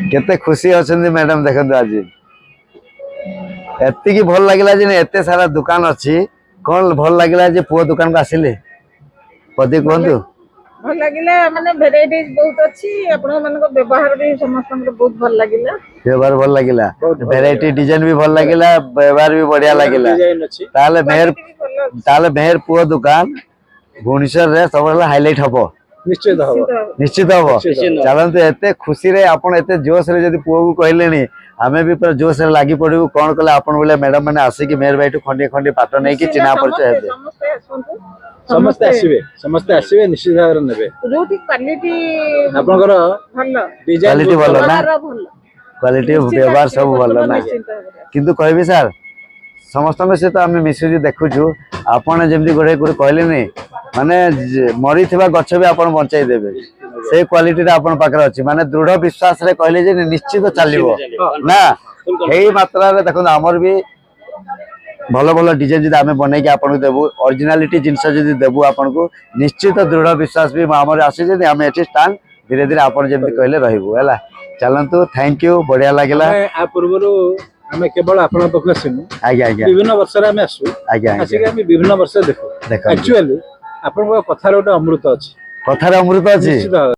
केते खुशी अछंदी मैडम देखंतु आज एति की भल लागिला जे एते सारा दुकान अछि कोन भल लागिला जे पुओ दुकान को आसिले पदी कोंतु भल लागिला माने वेराइटीज बहुत अछि आपण मन को व्यवहार भी समस्त को बहुत भल लागिला व्यवहार भल लागिला वैरायटी डिजाइन भी भल लागिला व्यवहार भी बढ़िया लागिला ताले मेहर पुओ दुकान भुवनेश्वर रे सबला हाईलाइट हबो निश्चित हबो चलंतु एते खुशी रे आपण एते जोश रे जदी पुओ को कहलेनी हमें भी पूरा जोश रे लागि पड़िबो कोन कले आपण बोले मैडम माने आसी कि मेहर भाई खंडे खंडे पाट नै कि चिना परिचय हेबे समस्त आसीबे निश्चित भाव नेबे जोटी क्वालिटी आपनकर भलो क्वालिटी भलो ना क्वालिटी व्यवहार सब भलो ना किंतु कहबी सर समस्त से तो आम मिसुरी देखुचु आपण जेमती गोटे गोटे कहले नहीं माने मरी थिबा गछ भी आपण बंचाई देबे से क्वालिटी रे आपण पाकर अछि माने दृढ़ विश्वास रे कहले जे निश्चित चलिबो ना एही मात्रा रे देखो हमर भी भलो भलो डिजाइन जदी आमे बनै के आपण देबु ओरिजिनलिटी जिंस जदी देबु आपण को निश्चित दृढ़ विश्वास भी हमर आसी जदी आमे एठी स्टान धीरे धीरे आपण जेमती कहले रहइबो हला चलंतु थैंक यू बढ़िया लागला आ पूर्वरो हमें केवल आपण पक्ष सिनु आज्ञा आज्ञा विभिन्न वर्ष रे हमें आसु आज्ञा आसी के हमें विभिन्न वर्ष देखो देखो एक्चुअली आपण को कथार ओटा अमृत अछि कथार अमृत अछि।